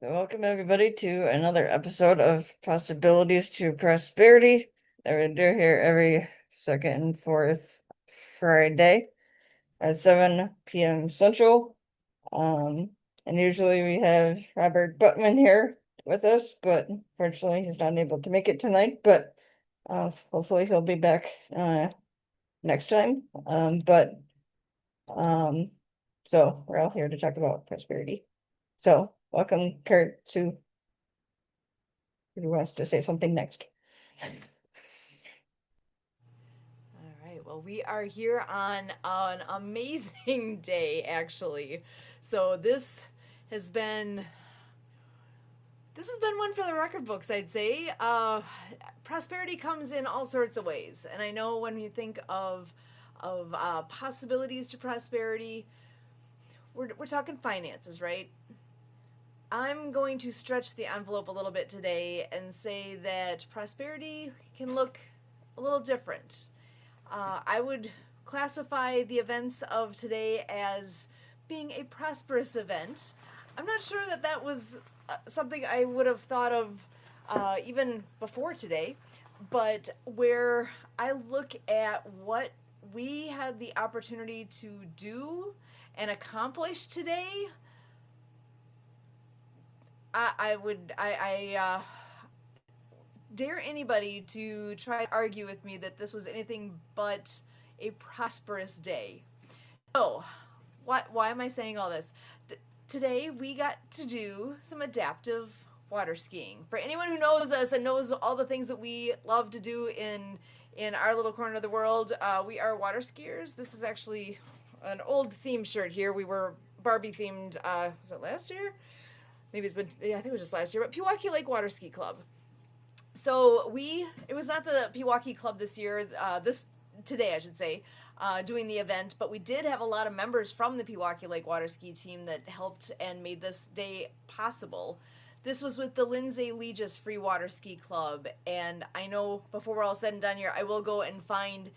So welcome everybody to another episode of Possibilities to Prosperity that we do here every second and fourth Friday at 7 p.m. Central. Um, and usually we have Robert Buttman here with us, but unfortunately he's not able to make it tonight, but hopefully he'll be back next time. Um, so we're all here to talk about prosperity. So welcome, Kurt, Sue. Who wants to say something next? All right. Well, we are here on an amazing day, actually. So has been this has been one for the record books, I'd say. Prosperity comes in all sorts of ways, and I know when you think of possibilities to prosperity, we're talking finances, right? I'm going to stretch the envelope a little bit today and say that prosperity can look a little different. I would classify the events of today as being a prosperous event. I'm not sure that that was something I would have thought of even before today, but where I look at what we had the opportunity to do and accomplish today, I dare anybody to try to argue with me that this was anything but a prosperous day. So, why am I saying all this? Today we got to do some adaptive water skiing. For anyone who knows us and knows all the things that we love to do in our little corner of the world, we are water skiers. This is actually an old theme shirt here. We were Barbie themed. Was it last year? Maybe it's been. Yeah, I think it was just last year. But Pewaukee Lake Water Ski Club. So it was not the Pewaukee Club this year. Today I should say, doing the event, but we did have a lot of members from the Pewaukee Lake Water Ski team that helped and made this day possible. This was with the Lynzay Legois Free Water Ski Club, and I know before we're all said and done here, I will go and find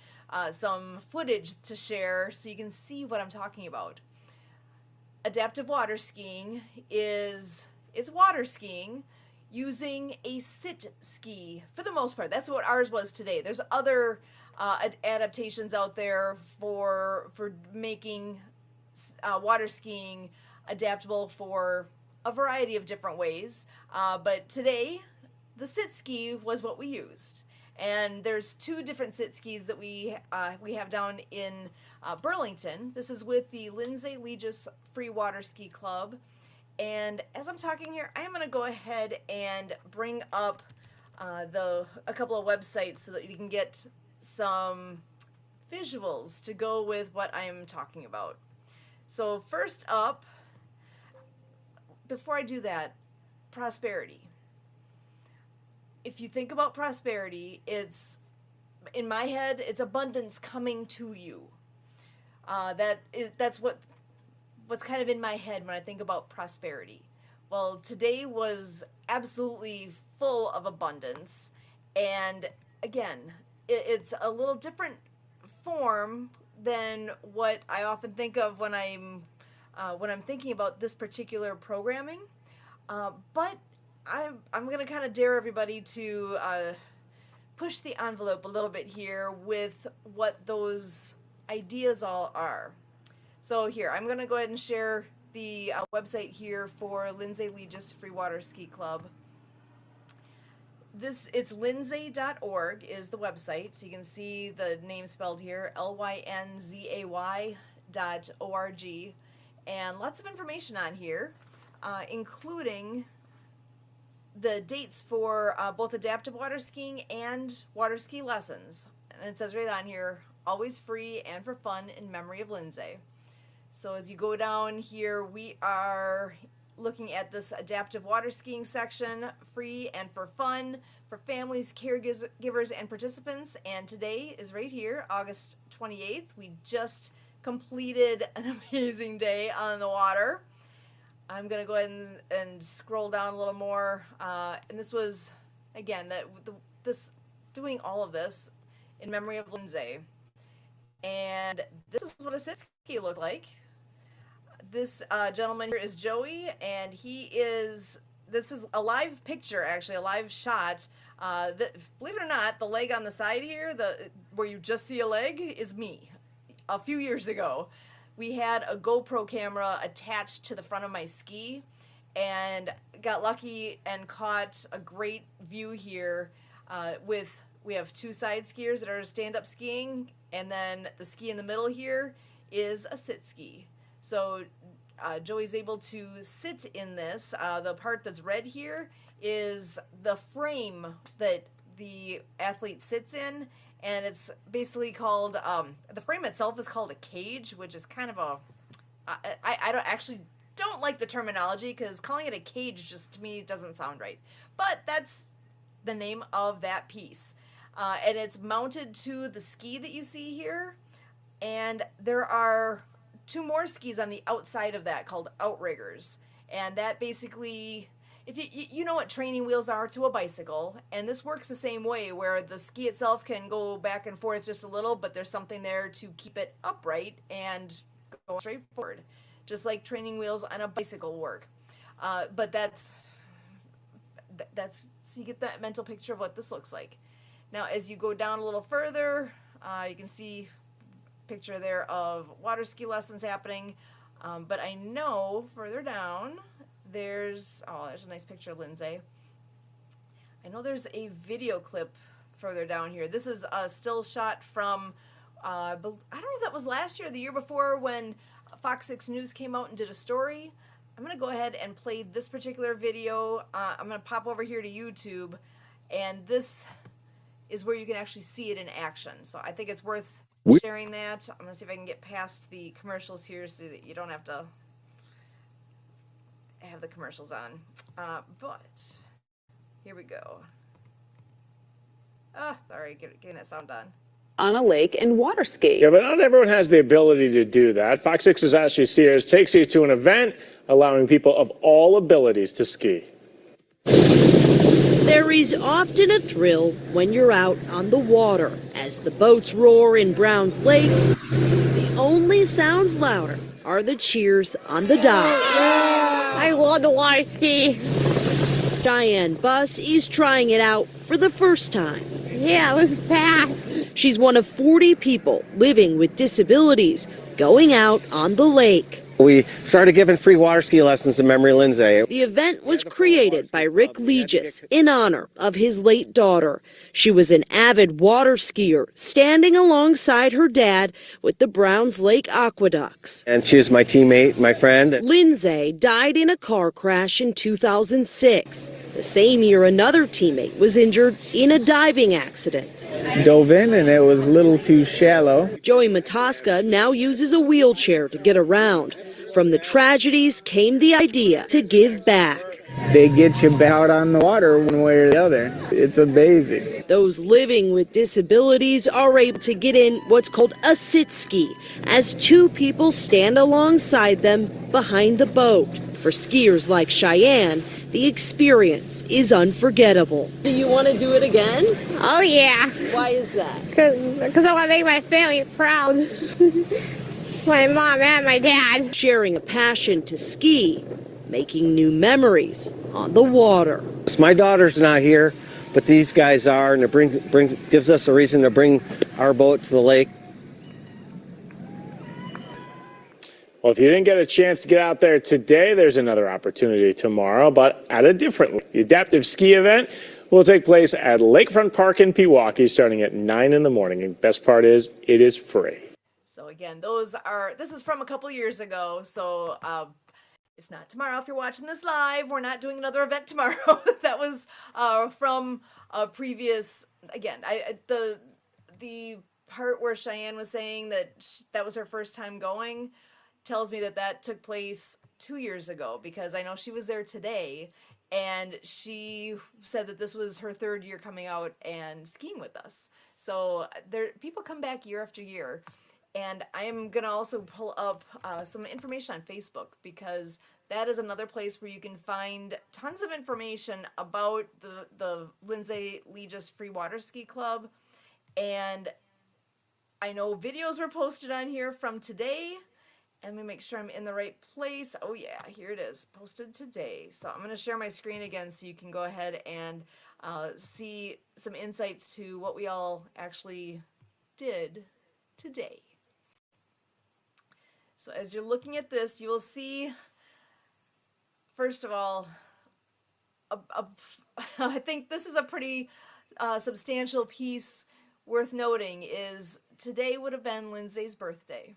some footage to share so you can see what I'm talking about. Adaptive water skiing is it's water skiing using a sit ski for the most part. That's what ours was today. There's other adaptations out there for making water skiing adaptable for a variety of different ways. But today, the sit ski was what we used. And there's two different sit skis that we have down in Burlington. This is with the Lynzay Legois Free Water Ski Club. And as I'm talking here, I am going to go ahead and bring up a couple of websites so that you can get some visuals to go with what I'm talking about. So first up, before I do that, prosperity. If you think about prosperity, it's in my head, it's abundance coming to you. That's what's kind of in my head when I think about prosperity. Well, today was absolutely full of abundance, and again, it's a little different form than what I often think of when I'm thinking about this particular programming. But I'm going to kind of dare everybody to push the envelope a little bit here with what those ideas all are. So here, I'm going to go ahead and share the website here for Lynzay Legois Free Water Ski Club. It's lynzay.org is the website, so you can see the name spelled here, lynzay.org, and lots of information on here, including the dates for both adaptive water skiing and water ski lessons. And it says right on here, always free and for fun in memory of Lynzay. So as you go down here, we are looking at this adaptive water skiing section, free and for fun, for families, caregivers, and participants. And today is right here, August 28th. We just completed an amazing day on the water. I'm going to go ahead and scroll down a little more. And this was, again, this doing all of this in memory of Lynzay. And this is what a sit ski looked like. This gentleman here is Joey, and he is this is a live picture, actually, a live shot. Believe it or not, the leg on the side here, where you just see a leg, is me. A few years ago, we had a GoPro camera attached to the front of my ski, and got lucky and caught a great view here. We have two side skiers that are stand-up skiing, and then the ski in the middle here is a sit ski. So Joey's able to sit in this. The part that's red here is the frame that the athlete sits in, and it's basically called, the frame itself is called a cage, which is kind of I don't like the terminology, because calling it a cage just to me doesn't sound right. But that's the name of that piece. And it's mounted to the ski that you see here. And there are two more skis on the outside of that called outriggers. And that basically, if you know what training wheels are to a bicycle, and this works the same way, where the ski itself can go back and forth just a little, but there's something there to keep it upright and go straight forward, just like training wheels on a bicycle work. But that's so you get that mental picture of what this looks like. Now, as you go down a little further, you can see picture there of water ski lessons happening. But I know further down, there's a nice picture of Lynzay. I know there's a video clip further down here. This is a still shot from, I don't know if that was last year or the year before, when Fox 6 News came out and did a story. I'm going to go ahead and play this particular video. I'm going to pop over here to YouTube, and this is where you can actually see it in action. So I think it's worth sharing that. I'm going to see if I can get past the commercials here so that you don't have to have the commercials on. But here we go. Sorry, getting that sound done. On a lake and water ski. Yeah, but not everyone has the ability to do that. Fox 6's Ashley Sears takes you to an event allowing people of all abilities to ski. There is often a thrill when you're out on the water. As the boats roar in Browns Lake, the only sounds louder are the cheers on the dock. I love the water ski. Cheyenne Buss is trying it out for the first time. Yeah, it was fast. She's one of 40 people living with disabilities going out on the lake. We started giving free water ski lessons in memory of Lynzay. The event was created by Rick Legis in honor of his late daughter. She was an avid water skier, standing alongside her dad with the Browns Lake Aqueducts. And she was my teammate, my friend. Lynzay died in a car crash in 2006. The same year, another teammate was injured in a diving accident. Dove in and it was a little too shallow. Joey Mataska now uses a wheelchair to get around. From the tragedies came the idea to give back. They get you out on the water one way or the other. It's amazing. Those living with disabilities are able to get in what's called a sit ski, as two people stand alongside them behind the boat. For skiers like Cheyenne, the experience is unforgettable. Do you want to do it again? Oh, yeah. Why is that? Because I want to make my family proud. My mom and my dad. Sharing a passion to ski, making new memories on the water. My daughter's not here, but these guys are, and it gives us a reason to bring our boat to the lake. Well, if you didn't get a chance to get out there today, there's another opportunity tomorrow, but at a different lake. The adaptive ski event will take place at Lakefront Park in Pewaukee starting at 9 in the morning. And best part is, it is free. So again, this is from a couple years ago, so it's not tomorrow if you're watching this live. We're not doing another event tomorrow. That was from a previous, again, the part where Cheyenne was saying that that was her first time going tells me that took place 2 years ago, because I know she was there today, and she said that this was her third year coming out and skiing with us. So people come back year after year. And I am going to also pull up some information on Facebook, because that is another place where you can find tons of information about the Lynzay Legis Free Water Ski Club. And I know videos were posted on here from today, Let me make sure I'm in the right place. Oh yeah, here it is, posted today. So I'm gonna share my screen again so you can go ahead and see some insights to what we all actually did today. So as you're looking at this, you will see, first of all, I think this is a pretty substantial piece worth noting is today would have been Lynzay's birthday.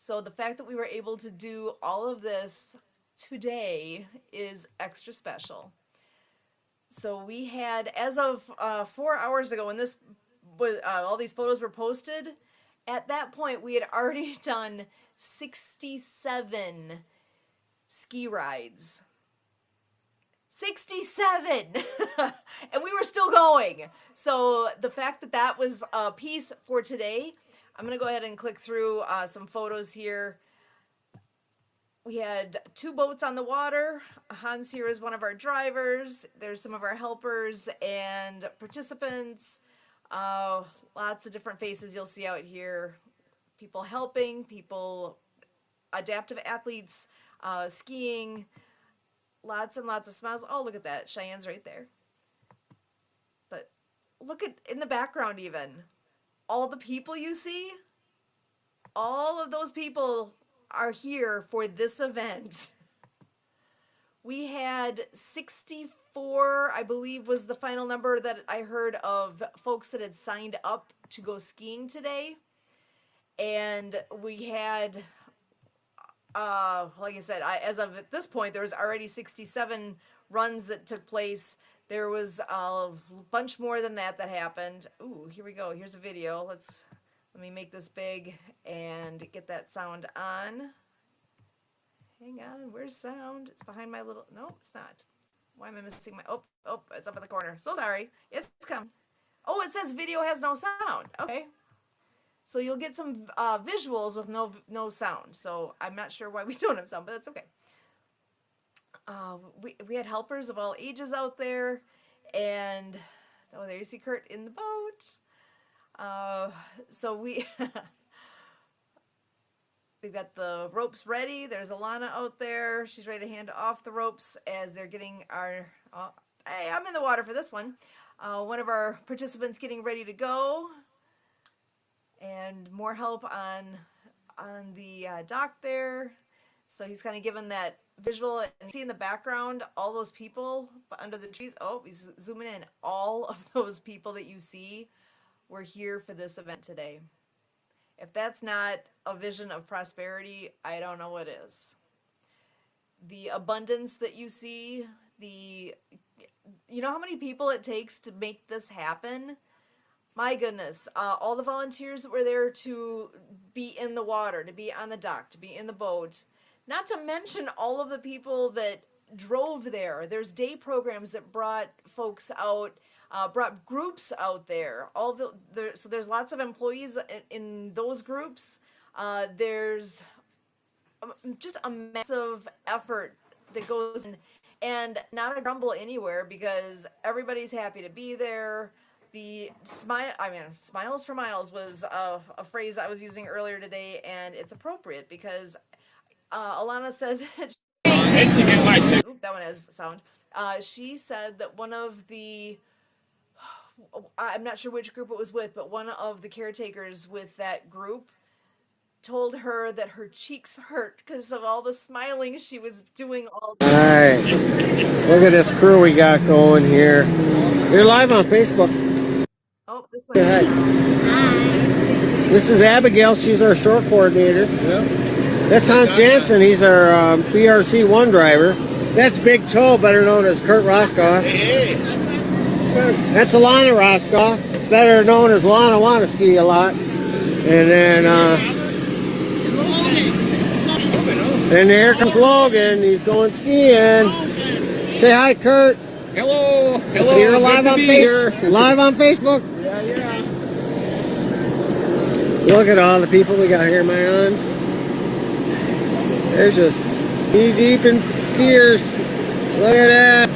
So the fact that we were able to do all of this today is extra special. So we had, as of 4 hours ago when this was, all these photos were posted, at that point we had already done 67 ski rides. 67! And we were still going. So the fact that that was a piece for today, I'm going to go ahead and click through some photos here. We had 2 boats on the water. Hans here is one of our drivers. There's some of our helpers and participants. Lots of different faces you'll see out here. People helping, people, adaptive athletes, skiing. Lots and lots of smiles. Oh, look at that. Cheyenne's right there. But look at, in the background even, all the people you see, all of those people are here for this event. We had 64, I believe was the final number that I heard of folks that had signed up to go skiing today. And we had, like I said, as of at this point, there was already 67 runs that took place. There was a bunch more than that happened. Ooh, here we go. Here's a video. Let me make this big and get that sound on. Hang on, where's sound? It's behind my little, no, it's not. Why am I missing my, oh, it's up in the corner. So sorry, it's come. Oh, it says video has no sound. Okay. So you'll get some visuals with no sound. So I'm not sure why we don't have sound, but that's okay. We had helpers of all ages out there, and oh, there you see Kurt in the boat. So we we've got the ropes ready. There's Alana out there. She's ready to hand off the ropes as they're getting our. Hey, I'm in the water for this one. One of our participants getting ready to go. And more help on the dock there. So he's kind of given that visual, and see in the background all those people under the trees. Oh, he's zooming in. All of those people that you see were here for this event today. If that's not a vision of prosperity, I don't know what is. The abundance that you see, you know how many people it takes to make this happen? My goodness, all the volunteers that were there to be in the water, to be on the dock, to be in the boat. Not to mention all of the people that drove there. There's day programs that brought folks out, brought groups out there. So there's lots of employees in those groups. There's just a massive effort that goes in, and not a grumble anywhere because everybody's happy to be there. The smiles for miles was a phrase I was using earlier today, and it's appropriate because Alana said that that one has sound. She said that one of the, I'm not sure which group it was with, but one of the caretakers with that group told her that her cheeks hurt because of all the smiling she was doing all day. All right, look at this crew we got going here. You're live on Facebook. Oh, this one. Hi. This is Abigail. She's our shore coordinator. Yep. That's Hans Jansen. He's our BRC1 driver. That's Big Toe, better known as Kurt Roscoff. Hey. That's Alana Roscoff, better known as Lana Wannaski a lot. And then here comes Logan. He's going skiing. Say hi, Kurt. Hello. Hello. You're live on Facebook. Live on Facebook. Yeah. Look at all the people we got here, man. They're just knee-deep in skiers. Look at that.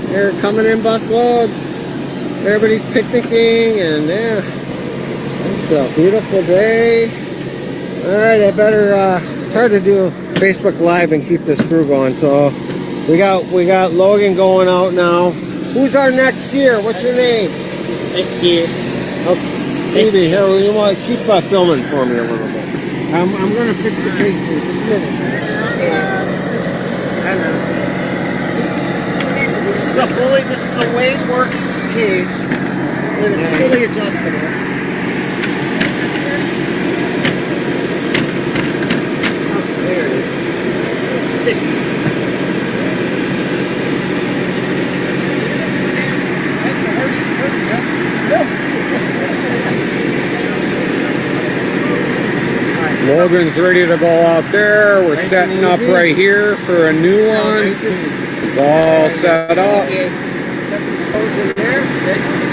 They're coming in bus loads. Everybody's picnicking, and yeah, it's a beautiful day. All right, I better. It's hard to do Facebook Live and keep this crew going. So we got Logan going out now. Who's our next skier? What's your name? Okay, Phoebe, here you want to keep filming for me a little bit. I'm gonna fix the cage for you. Just a minute. This is a Wade Works cage, and it's fully adjustable. There it is. It's sticky. That's the hardest part, yeah. Logan's ready to go out there. We're setting up right here for a new one. It's all set up.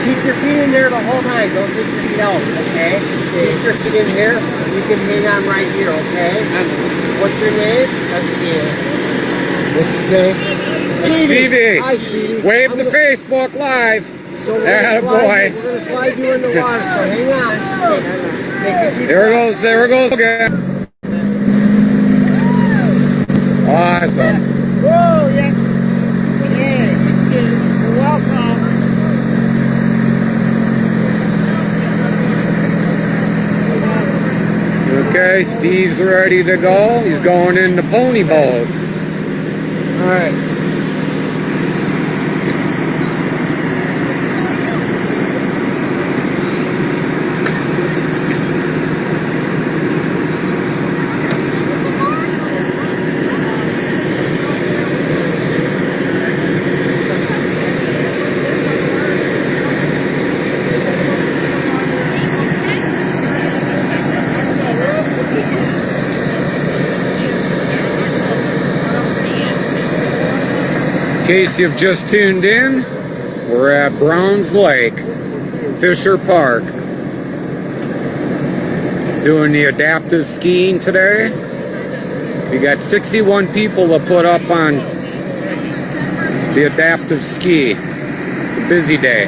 Keep your feet in there the whole time. Don't take your feet out, okay? Keep your feet in here. You can hang on right here, okay? What's your name? What's his name? Stevie. Hi, Stevie. Wave to Facebook Live. So we're Atta gonna boy. slide you in the water, so hang on. Take a deep There it goes again. Awesome. Whoa, yes. Okay. You're welcome. Okay, Steve's ready to go. He's going in the pony boat. All right. In case you've just tuned in, we're at Browns Lake, Fisher Park, doing the adaptive skiing today. We got 61 people to put up on the adaptive ski. It's a busy day.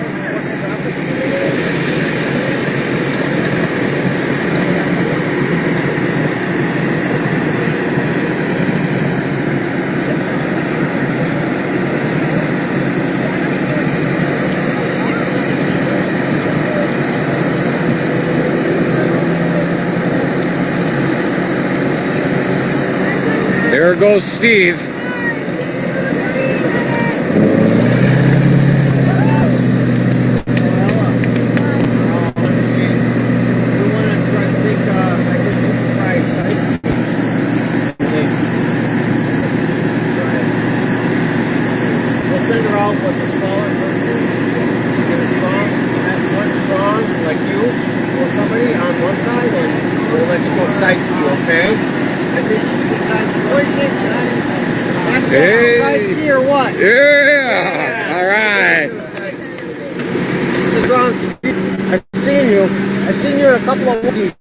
There goes Steve. Hey! Or what? Yeah! All right. This is Ron. I've seen you. I've seen you in a couple of movies.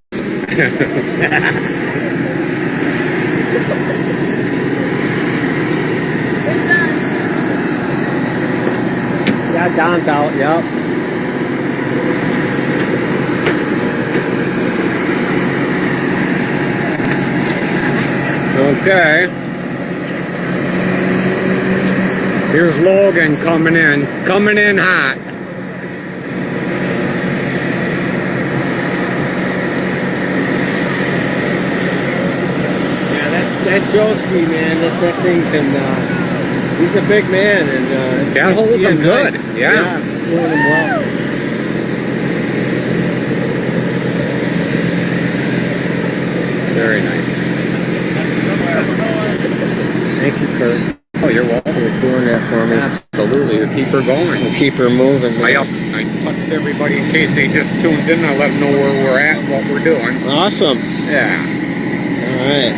Yeah, Don's out. Yep. Okay. Here's Logan coming in hot. Yeah, that Joski, man, that thing can, he's a big man, and that holds him good. Yeah. Doing him well. Very nice. Thank you, Kurt. Oh, you're welcome. For doing that for me. Absolutely. To keep her going. We'll keep her moving. I touched everybody in case they just tuned in. I let them know where we're at and what we're doing. Awesome. Yeah. All right.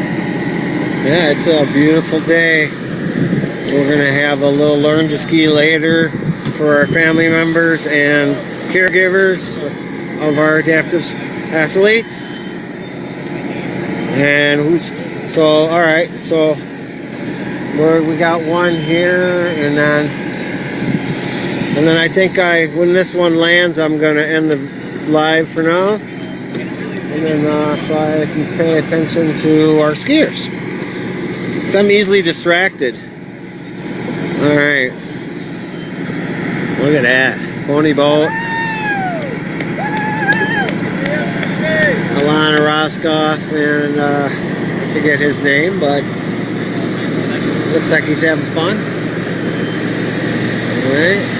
Yeah, it's a beautiful day. We're going to have a little learn to ski later for our family members and caregivers of our adaptive athletes. And all right, so we got one here, and then I think when this one lands, I'm going to end the live for now. and then so I can pay attention to our skiers. So I'm easily distracted. All right, look at that pony boat. Alana Roscoff and I forget his name, but looks like he's having fun. All right.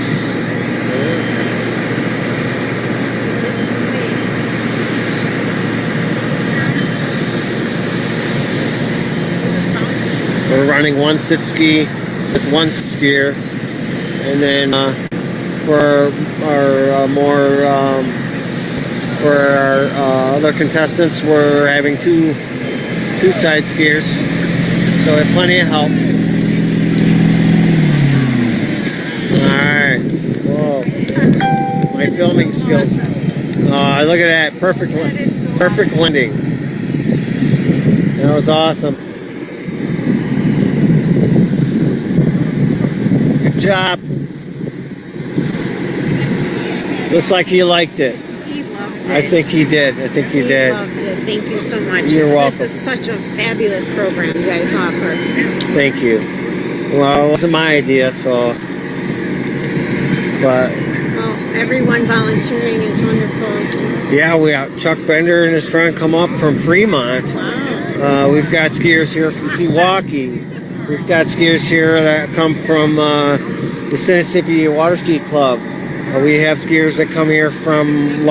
We're running one sit ski with one skier, and then for our for our other contestants, we're having two side skiers, so we have plenty of help. All right, whoa, my filming skills. Look at that, perfect landing. That was awesome. Good job. Looks like he liked it. He loved it. I think he did. I think he did. Loved it. Thank you so much. You're welcome. This is such a fabulous program you guys offer. Thank you. Well, it wasn't my idea, so. But. Well, everyone volunteering is wonderful. Yeah, we got Chuck Bender and his friend come up from Fremont. Wow. We've got skiers here from Pewaukee. We've got skiers here that come from the Mississippi Water Ski Club. We have skiers that come here from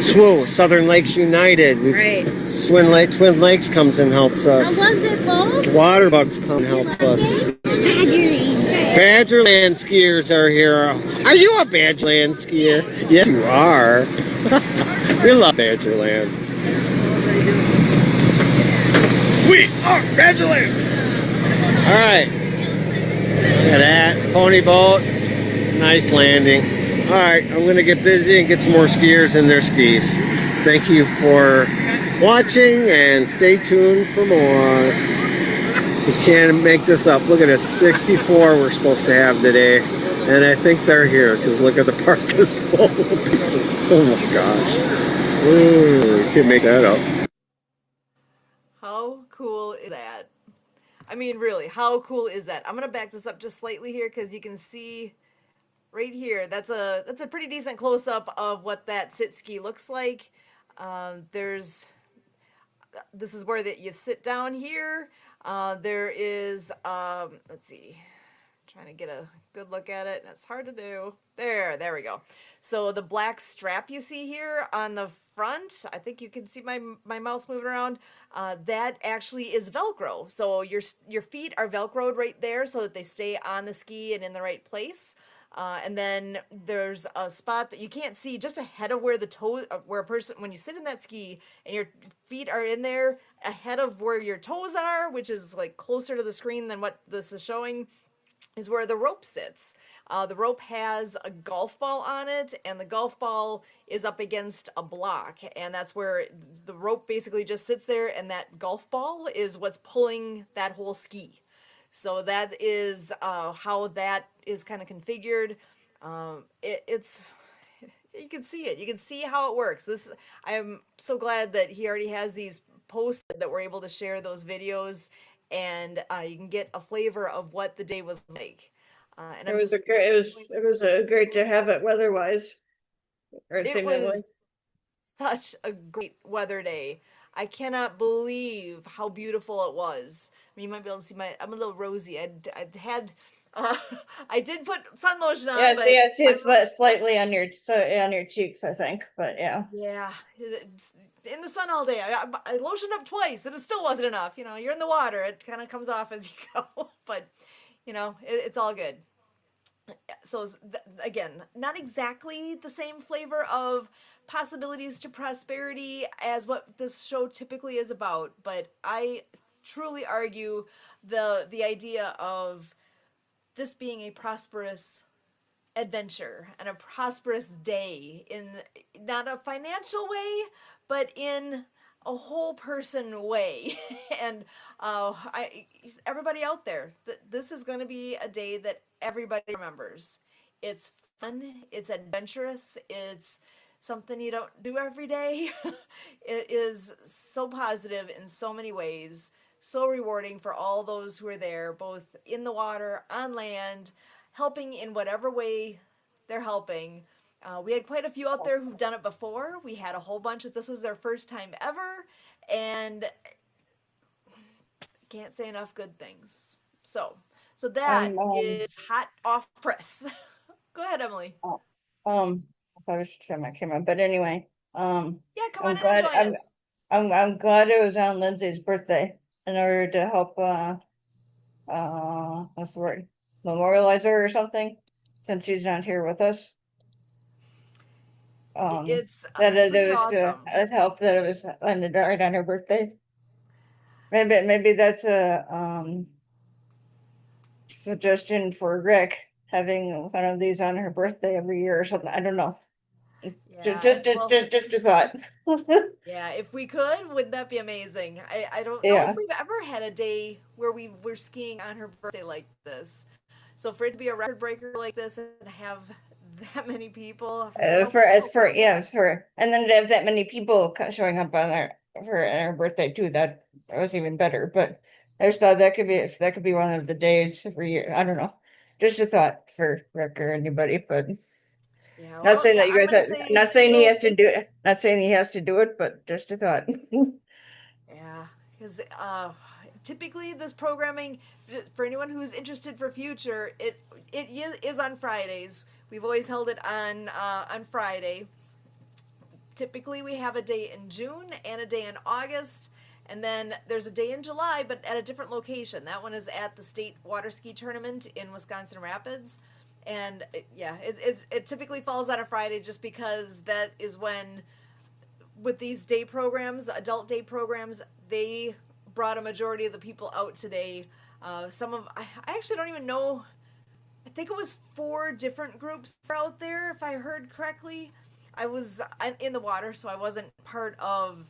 SWU, Southern Lakes United. Right. Twin Lakes comes and helps us. How was it, folks? Waterbugs come and help us. Badgerland skiers are here. Are you a Badgerland skier? Yes, you are. We love Badgerland. We are Badgerland. All right. Look at that pony boat. Nice landing. All right, I'm going to get busy and get some more skiers in their skis. Thank you for watching and stay tuned for more. You can't make this up. Look at this, 64 we're supposed to have today. And I think they're here because look at the park is full of people. Oh my gosh. Ooh, you can't make that up. How cool is that? I mean, really, how cool is that? I'm gonna back this up just slightly here because you can see right here. That's a pretty decent close up of what that sit ski looks like. This is where that you sit down here. There is let's see, trying to get a good look at it, and it's hard to do. There we go. So the black strap you see here on the front, I think you can see my mouse moving around. That actually is Velcro. So your feet are Velcroed right there so that they stay on the ski and in the right place. And then there's a spot that you can't see just ahead of where the toe, where a person, when you sit in that ski and your feet are in there ahead of where your toes are, which is like closer to the screen than what this is showing, is where the rope sits. The rope has a golf ball on it, and the golf ball is up against a block, and that's where the rope basically just sits there, and that golf ball is what's pulling that whole ski. So that is how that is kind of configured. It's you can see it. You can see how it works. I'm so glad that he already has these posted that we're able to share those videos, and you can get a flavor of what the day was like. And It was great to have it weather-wise. Or it seemingly. was such a great weather day. I cannot believe how beautiful it was. I mean, you might be able to see I'm a little rosy. I did put sun lotion on. Yeah, but see it's slightly on your cheeks, I think, but yeah. Yeah, in the sun all day. I lotioned up twice, and it still wasn't enough. You know, you're in the water; it kind of comes off as you go. But you know, it's all good. So again, not exactly the same flavor of possibilities to prosperity as what this show typically is about, but I truly argue the idea of this being a prosperous adventure and a prosperous day in not a financial way, but in a whole person way. And everybody out there, this is going to be a day that everybody remembers. It's fun, it's adventurous, it's something you don't do every day. It is so positive in so many ways, so rewarding for all those who are there, both in the water, on land, helping in whatever way they're helping. We had quite a few out there who've done it before. We had a whole bunch that this was their first time ever, and can't say enough good things. So that Um, is hot off press. Go ahead, Emily. uh, I probably should turn my camera, but anyway, Yeah, come I'm on in and glad, join us. I'm glad it was on Lindsay's birthday in order to help, what's the word? Memorialize her or something, since she's not here with us. It's That pretty it was to awesome. help that it was right on her birthday. Maybe that's a, suggestion for Rick, having one of these on her birthday every year or something. I don't know. Yeah, well, Just a thought. yeah, if we could, wouldn't that be amazing? I don't know if Yeah. we've ever had a day where we were skiing on her birthday like this. So for it to be a record breaker like this and have that many people, And then to have that many people showing up on her birthday too, that was even better. But I just thought that could be, if that could be one of the days every year. I don't know. Just a thought for Rick or anybody, but yeah, not well, saying yeah, that you I'm guys gonna have, say, not saying he has to do it, not saying he has to do it, but just a thought. yeah, because typically this programming, for anyone who's interested for future, it is on Fridays. We've always held it on Friday. Typically we have a day in June and a day in August, and then there's a day in July, but at a different location. That one is at the state water ski tournament in Wisconsin Rapids. And it typically falls on a Friday just because that is when, with these day programs, the adult day programs, they brought a majority of the people out today. I actually don't even know. I think it was 4 different groups out there, if I heard correctly. I'm in the water, so I wasn't part of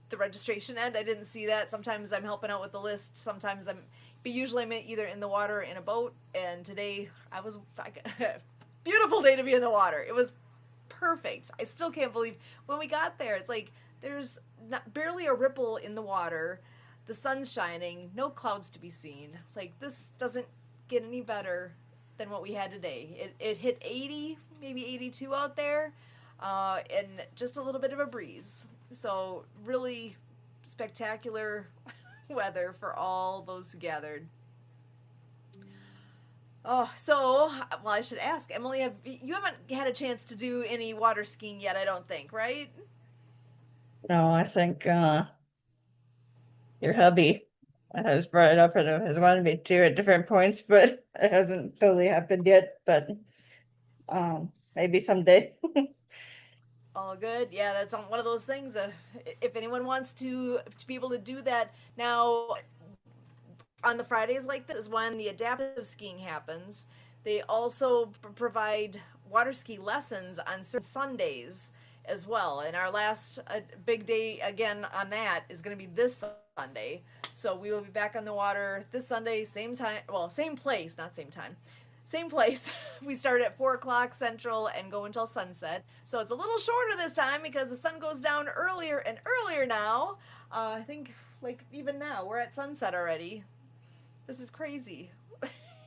the registration end. I didn't see that. Sometimes I'm helping out with the list. But usually I'm either in the water or in a boat. And today beautiful day to be in the water. It was perfect. I still can't believe when we got there. It's like there's barely a ripple in the water. The sun's shining, no clouds to be seen. It's like this doesn't get any better than what we had today. It hit 80, maybe 82 out there, and just a little bit of a breeze. So really spectacular weather for all those who gathered. Oh, so well, I should ask Emily. You haven't had a chance to do any water skiing yet? I don't think, right? No, I think your hubby has brought it up and has wanted me to at different points, but it hasn't totally happened yet. But maybe someday. All good. Yeah, that's one of those things. If anyone wants to be able to do that now, on the Fridays like this is when the adaptive skiing happens. They also provide water ski lessons on certain Sundays as well. And our last big day again on that is going to be this Sunday. So we will be back on the water this Sunday, same time. Well, same place, not same time. Same place. We start at 4 o'clock Central and go until sunset. So it's a little shorter this time because the sun goes down earlier and earlier now. I think like even now we're at sunset already. This is crazy.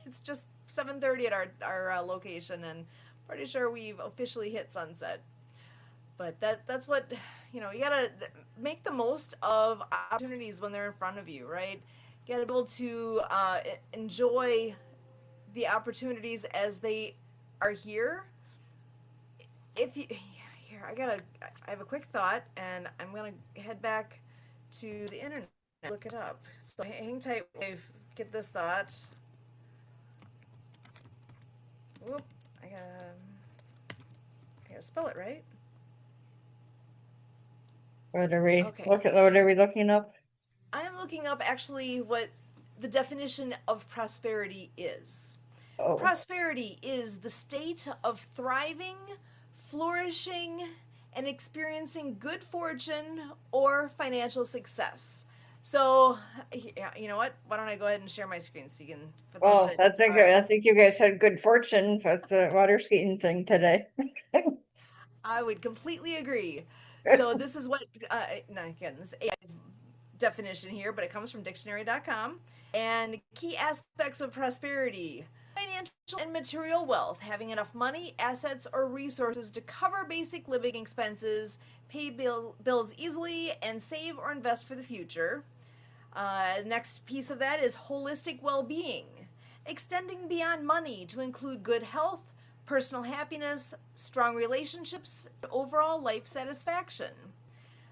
It's just 7:30 at our location, and pretty sure we've officially hit sunset. But that's what, you gotta make the most of opportunities when they're in front of you, right? You gotta be able to enjoy the opportunities as they are here. If you here, I have a quick thought, and I'm gonna head back to the internet, look it up. So hang tight, get this thought. Whoop, I gotta spell it right. What are we Okay. what are we looking up? I am looking up actually what the definition of prosperity is. Oh, Prosperity is the state of thriving, flourishing, and experiencing good fortune or financial success. So, you know what? Why don't I go ahead and share my screen so you can. For those well, that I think you guys had good fortune with the water skiing thing today. I would completely agree. So this is what, now again, this AI's definition here, but it comes from dictionary.com. And key aspects of prosperity: financial and material wealth, having enough money, assets, or resources to cover basic living expenses, pay bills easily, and save or invest for the future. Next piece of that is holistic well being, extending beyond money to include good health, personal happiness, strong relationships, overall life satisfaction.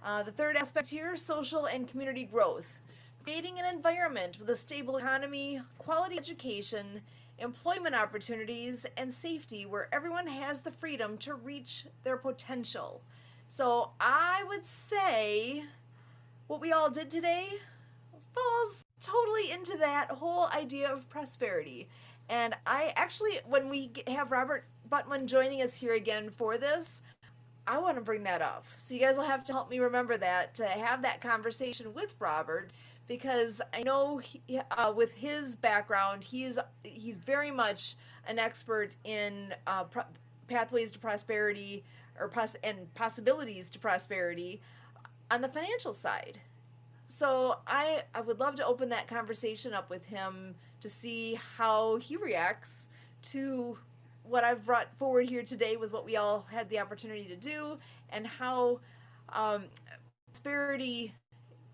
The third aspect here, social and community growth, creating an environment with a stable economy, quality education, employment opportunities, and safety where everyone has the freedom to reach their potential. So I would say what we all did today falls totally into that whole idea of prosperity. And I actually, when we have Robert Buttman joining us here again for this, I want to bring that up. So you guys will have to help me remember that, to have that conversation with Robert, because I know with his background, he's very much an expert in pathways to prosperity, and possibilities to prosperity on the financial side. So I would love to open that conversation up with him to see how he reacts to what I've brought forward here today with what we all had the opportunity to do, and how prosperity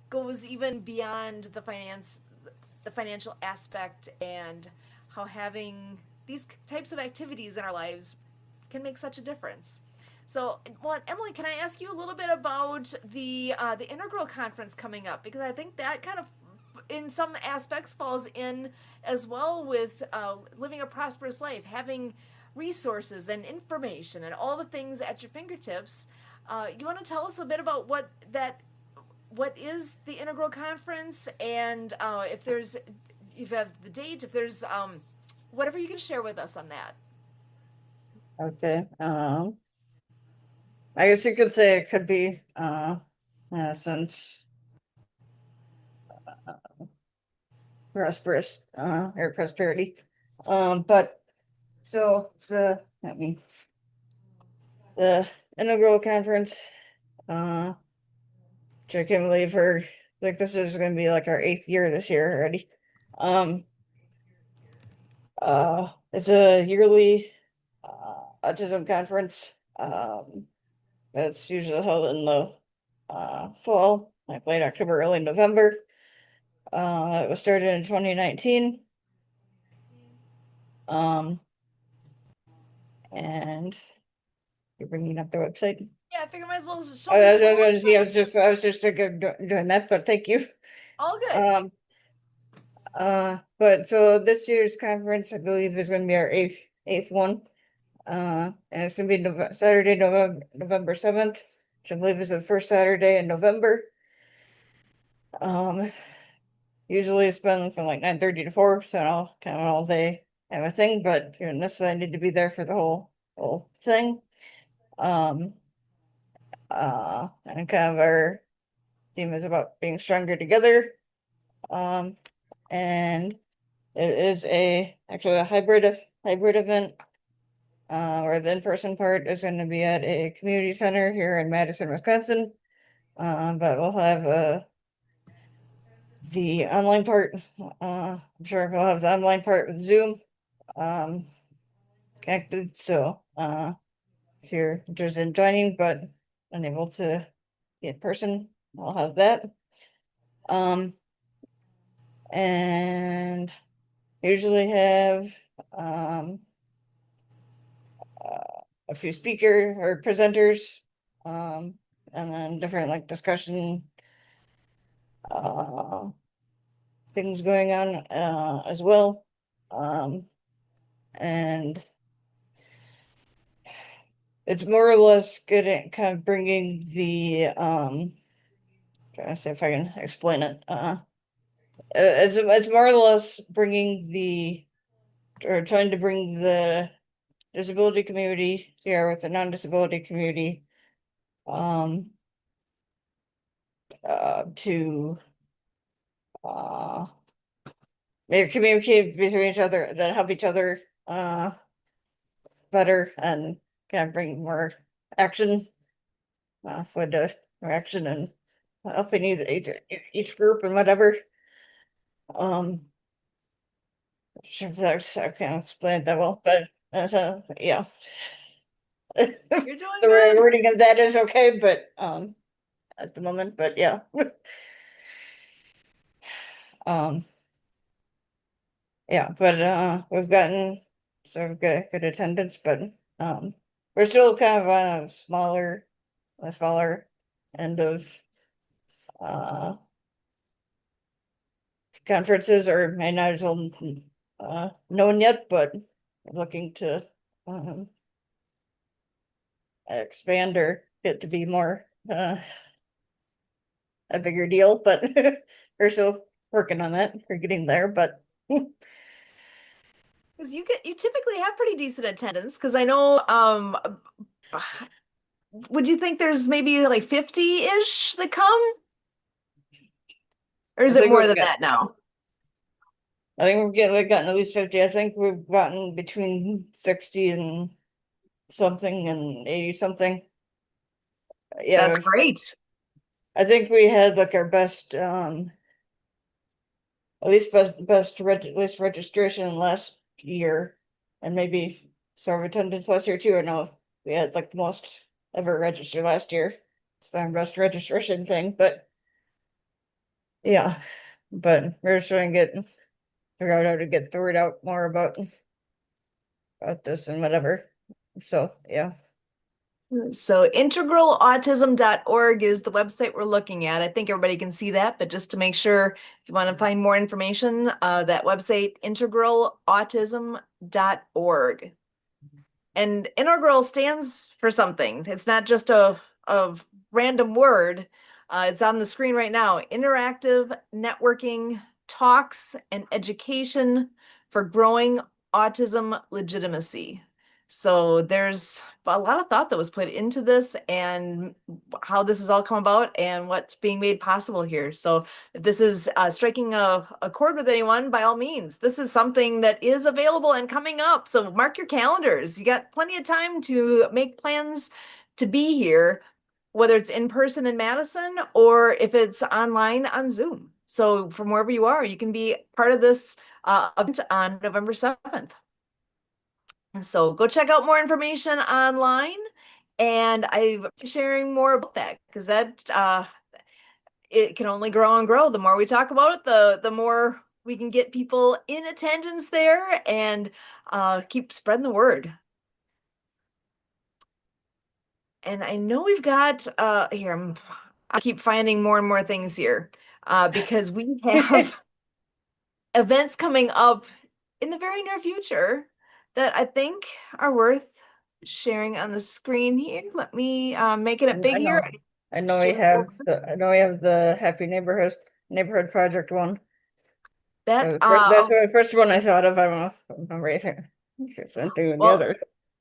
goes even beyond the financial aspect, and how having these types of activities in our lives can make such a difference. So, well, Emily, can I ask you a little bit about the integral conference coming up? Because I think that kind of, in some aspects, falls in as well with living a prosperous life, having resources and information and all the things at your fingertips. You want to tell us a bit about what is the integral conference, and if you have the date, if there's whatever you can share with us on that. Okay. I guess you could say it could be, since prosperous, or prosperity. But so the inaugural conference, which I can't believe like this is going to be like our 8th year this year already. It's a yearly autism conference. It's usually held in the fall, like late October, early November. It was started in 2019. And you're bringing up the website. Yeah, I figure might as well show I was just thinking of doing that, but thank you. All good. But so this year's conference, I believe, is going to be our eighth one. And it's gonna be Saturday, November 7th, which I believe is the first Saturday in November. Usually it's been from like 9:30 to 4, so kind of all day kind of a thing, but you don't necessarily need to be there for the whole thing. And kind of our theme is about being stronger together. And it is actually a hybrid event. Where the in-person part is going to be at a community center here in Madison, Wisconsin. But we'll have the online part. I'm sure we'll have the online part with Zoom connected. So if you're interested in joining but unable to get in person, we'll have that. And usually have a few speaker or presenters, and then different like discussion things going on as well. And it's more or less good at kind of bringing the trying to see if I can explain it. It's more or less trying to bring the disability community here with the non-disability community to maybe communicate between each other, that help each other better, and kind of bring more action for the action and helping each group and whatever. Sure if that's, I can't explain it that well, but yeah. You're doing The good. wording of that is okay, but at the moment, but yeah. Um, yeah, but we've gotten sort of good attendance, but we're still kind of on a smaller end of uh conferences, or may not as well known yet, but we're looking to expand or get to be more a bigger deal, but we're still working on that. We're getting there, but Because you typically have pretty decent attendance. Because I know, would you think there's maybe like 50-ish that come? Or is I it think more we've than got- that now? I think we've gotten at least 50. I think we've gotten between 60 and something and 80 something. Yeah, That's great. I think we had like our best at least at least registration last year, and maybe sort of attendance last year too. I know we had like the most ever registered last year. It's my best registration thing, but yeah, but we're just trying to figure out how to get the word out more about this and whatever. So yeah. So integralautism.org is the website we're looking at. I think everybody can see that, but just to make sure, if you want to find more information, that website, integralautism.org. And integral stands for something. It's not just a random word. It's on the screen right now. Interactive networking, talks, and education for growing autism legitimacy. So there's a lot of thought that was put into this and how this has all come about and what's being made possible here. So if this is striking a chord with anyone, by all means, this is something that is available and coming up. So mark your calendars. You got plenty of time to make plans to be here, whether it's in person in Madison or if it's online on Zoom. So from wherever you are, you can be part of this event on November 7th. So go check out more information online, and I'm sharing more about that because that it can only grow and grow. The more we talk about it, the more we can get people in attendance there and keep spreading the word. And I know we've got here. I keep finding more and more things here because we have events coming up in the very near future that I think are worth sharing on the screen here. Let me make it big here. I know we have the Happy Neighborhood Project one. That That's the first one I thought of. I don't know if I remember anything. Something the well, other.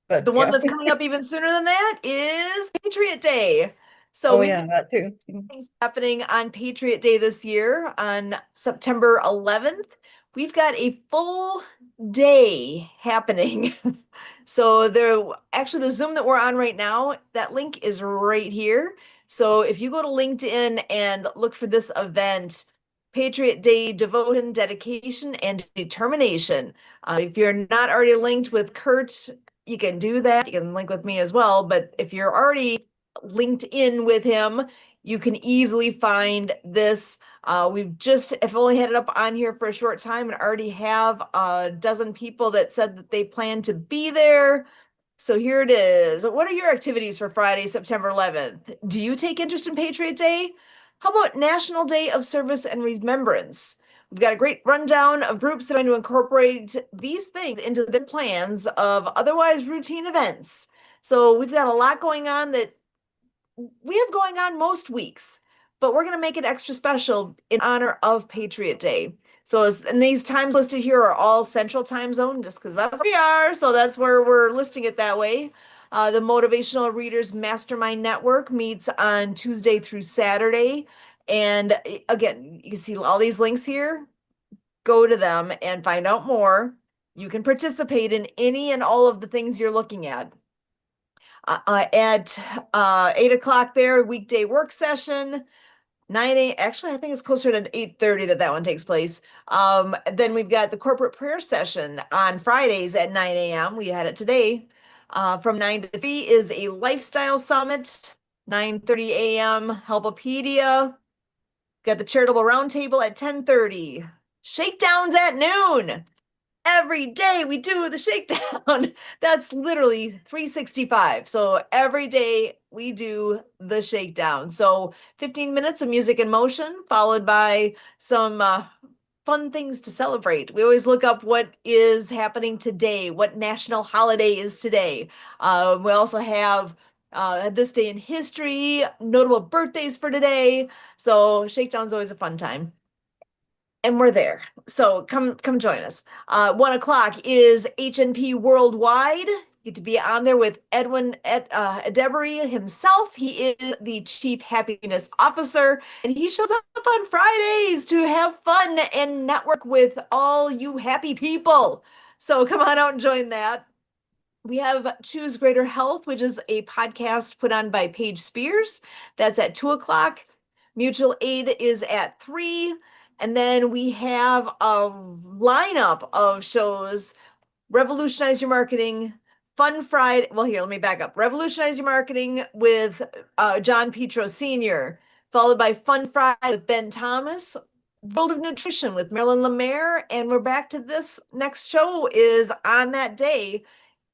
But the one yeah. that's coming up even sooner than that is Patriot Day. So Oh we've yeah, that too. things happening on Patriot Day this year on September 11th. We've got a full day happening. So the Zoom that we're on right now, that link is right here. So if you go to LinkedIn and look for this event, Patriot Day Devotion, Dedication, and Determination. If you're not already linked with Kurt, you can do that. You can link with me as well. But if you're already linked in with him, you can easily find this. I've only had it up on here for a short time and already have a dozen people that said that they plan to be there. So here it is. What are your activities for Friday, September 11th? Do you take interest in Patriot Day? How about National Day of Service and Remembrance? We've got a great rundown of groups that are going to incorporate these things into their plans of otherwise routine events. So we've got a lot going on that we have going on most weeks, but we're going to make it extra special in honor of Patriot Day. So, and these times listed here are all Central Time Zone, just because that's where we are. So that's where we're listing it that way. The Motivational Readers Mastermind Network meets on Tuesday through Saturday. And again, you can see all these links here. Go to them and find out more. You can participate in any and all of the things you're looking at. At 8 o'clock there, weekday work session. 9 actually, I think it's closer to 8:30 that one takes place. Then we've got the corporate prayer session on Fridays at 9 a.m. We had it today. From 9 to 3 is a lifestyle summit. 9:30 a.m. Helpopedia. Got the charitable roundtable at 10:30. Shakedowns at noon. Every day we do the shakedown. That's literally 365. So every day we do the shakedown. So 15 minutes of music in motion, followed by some fun things to celebrate. We always look up what is happening today, what national holiday is today. We also have this day in history, notable birthdays for today. So shakedown's always a fun time. And we're there. So come join us. 1 o'clock is HNP Worldwide. Get to be on there with Edwin Edebury himself. He is the Chief Happiness Officer, and he shows up on Fridays to have fun and network with all you happy people. So come on out and join that. We have Choose Greater Health, which is a podcast put on by Paige Spears. That's at 2 o'clock. Mutual Aid is at 3. And then we have a lineup of shows. Revolutionize Your Marketing, Fun Friday. Well, here, let me back up. Revolutionize Your Marketing with John Petro Sr., followed by Fun Friday with Ben Thomas, World of Nutrition with Marilyn Lemaire. And we're back to this next show is on that day.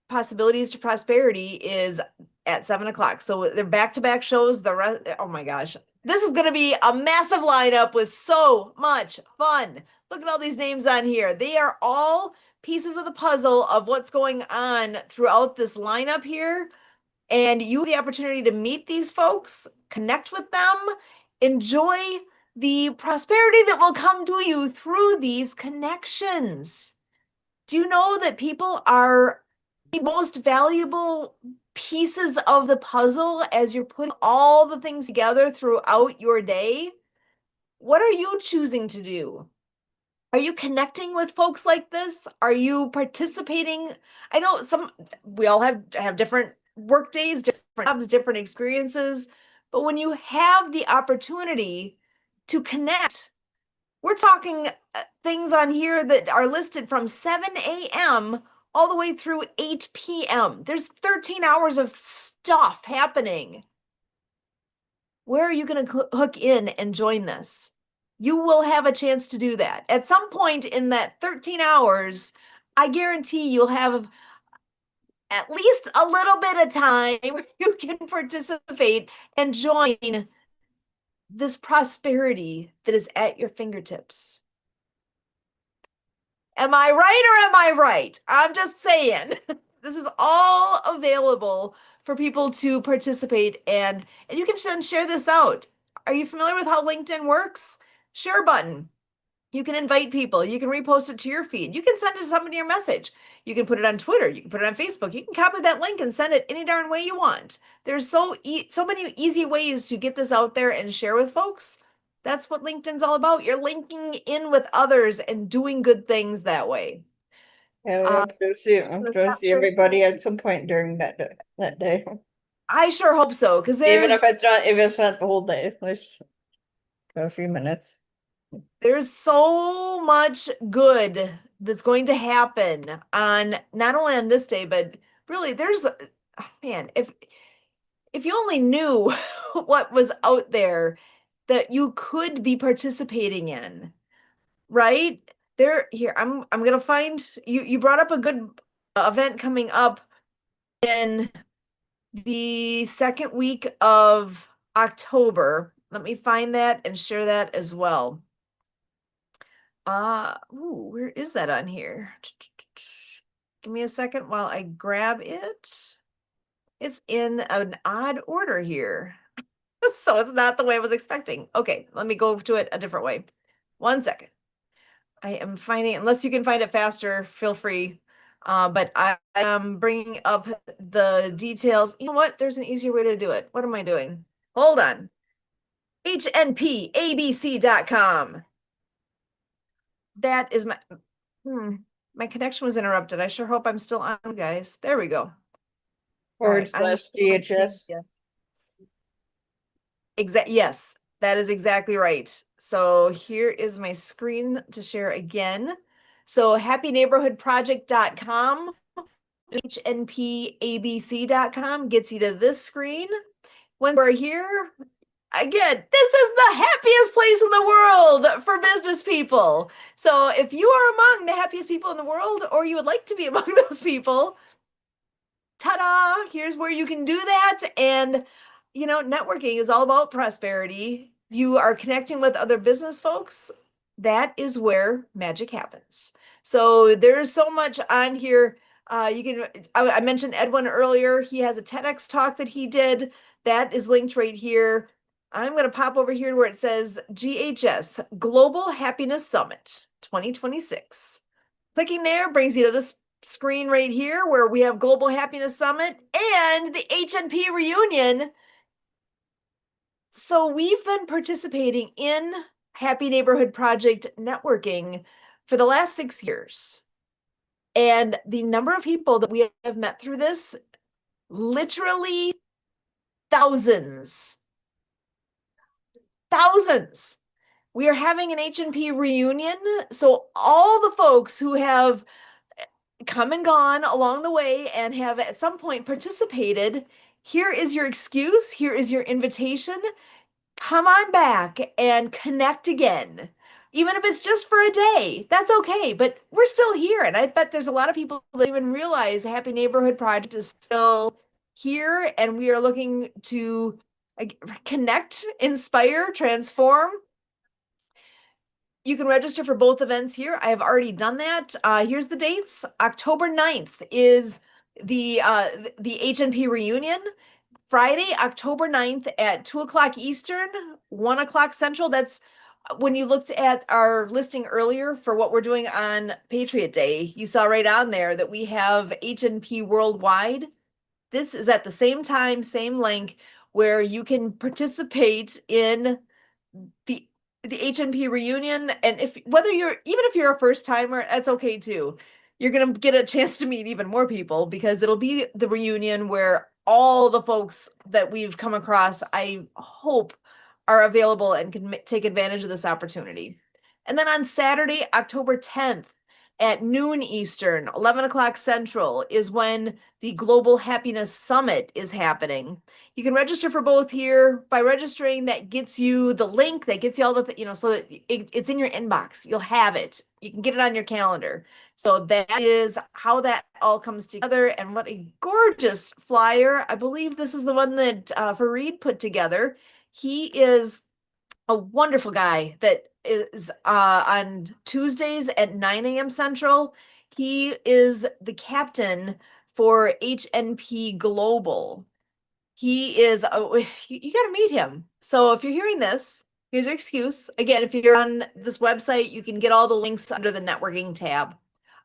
Possibilities to Prosperity is at 7 o'clock. So they're back-to-back shows. The rest, oh my gosh. This is going to be a massive lineup with so much fun. Look at all these names on here. They are all pieces of the puzzle of what's going on throughout this lineup here. And you have the opportunity to meet these folks, connect with them, enjoy the prosperity that will come to you through these connections. Do you know that people are the most valuable pieces of the puzzle as you're putting all the things together throughout your day? What are you choosing to do? Are you connecting with folks like this? Are you participating? I know we all have different work days, different jobs, different experiences, but when you have the opportunity to connect, we're talking things on here that are listed from 7 a.m. all the way through 8 p.m. There's 13 hours of stuff happening. Where are you going to hook in and join this? You will have a chance to do that. At some point in that 13 hours, I guarantee you'll have at least a little bit of time where you can participate and join this prosperity that is at your fingertips. Am I right or am I right? I'm just saying. This is all available for people to participate and you can then share this out. Are you familiar with how LinkedIn works? Share button. You can invite people. You can repost it to your feed. You can send it to somebody your message. You can put it on Twitter. You can put it on Facebook. You can copy that link and send it any darn way you want. There's so many easy ways to get this out there and share with folks. That's what LinkedIn's all about. You're linking in with others and doing good things that way. Yeah, we have to see. I'm going to see everybody at some point during that day. I sure hope so, because Even if it's not the whole day, at least a few minutes. There's so much good that's going to happen on not only on this day, but really there's man, if you only knew what was out there that you could be participating in, right? I'm gonna find you brought up a good event coming up in the second week of October. Let me find that and share that as well. Where is that on here? Give me a second while I grab it. It's in an odd order here. So it's not the way I was expecting. Okay, let me go to it a different way. 1 second. I am finding, unless you can find it faster, feel free. But I am bringing up the details. You know what? There's an easier way to do it. What am I doing? Hold on. hnpabc.com. That is my connection was interrupted. I sure hope I'm still on, guys. There we go. forward slash DHS. Yeah. DHS. Yes, that is exactly right. So here is my screen to share again. So happyneighborhoodproject.com, hnpabc.com gets you to this screen. When we're here, again, this is the happiest place in the world for business people. So if you are among the happiest people in the world, or you would like to be among those people, ta-da, here's where you can do that. And networking is all about prosperity. You are connecting with other business folks. That is where magic happens. So there's so much on here. I mentioned Edwin earlier. He has a TEDx talk that he did. That is linked right here. I'm going to pop over here where it says GHS, Global Happiness Summit 2026. Clicking there brings you to this screen right here where we have Global Happiness Summit and the HNP reunion. So we've been participating in Happy Neighborhood Project networking for the last 6 years. And the number of people that we have met through this, literally thousands. Thousands. We are having an HNP reunion. So all the folks who have come and gone along the way and have at some point participated, here is your excuse. Here is your invitation. Come on back and connect again. Even if it's just for a day, that's okay. But we're still here. And I bet there's a lot of people that even realize Happy Neighborhood Project is still here. And we are looking to connect, inspire, transform. You can register for both events here. I have already done that. Here's the dates. October 9th is the HNP reunion. Friday, October 9th at 2 o'clock Eastern, 1 o'clock Central. That's when you looked at our listing earlier for what we're doing on Patriot Day. You saw right on there that we have HNP worldwide. This is at the same time, same link, where you can participate in the HNP reunion. And if you're a first timer, that's okay too. You're gonna get a chance to meet even more people because it'll be the reunion where all the folks that we've come across, I hope, are available and can take advantage of this opportunity. And then on Saturday, October 10th at noon Eastern, 11 o'clock Central, is when the Global Happiness Summit is happening. You can register for both here. By registering, that gets you the link, that gets you all the, so that it's in your inbox. You'll have it. You can get it on your calendar. So that is how that all comes together. And what a gorgeous flyer. I believe this is the one that Fareed put together. He is a wonderful guy that is on Tuesdays at 9 a.m. Central. He is the captain for HNP Global. He is, you got to meet him. So if you're hearing this, here's your excuse. Again, if you're on this website, you can get all the links under the networking tab.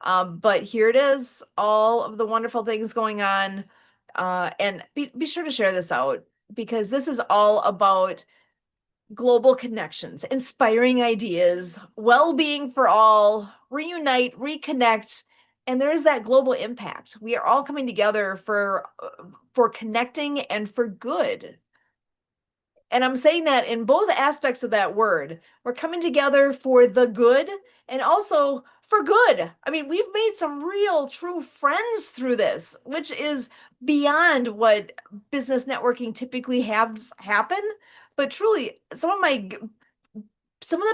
But here it is, all of the wonderful things going on. And be sure to share this out because this is all about global connections, inspiring ideas, well-being for all, reunite, reconnect, and there is that global impact. We are all coming together for connecting and for good. And I'm saying that in both aspects of that word. We're coming together for the good and also for good. I mean, we've made some real true friends through this, which is beyond what business networking typically has happen. But truly, some of the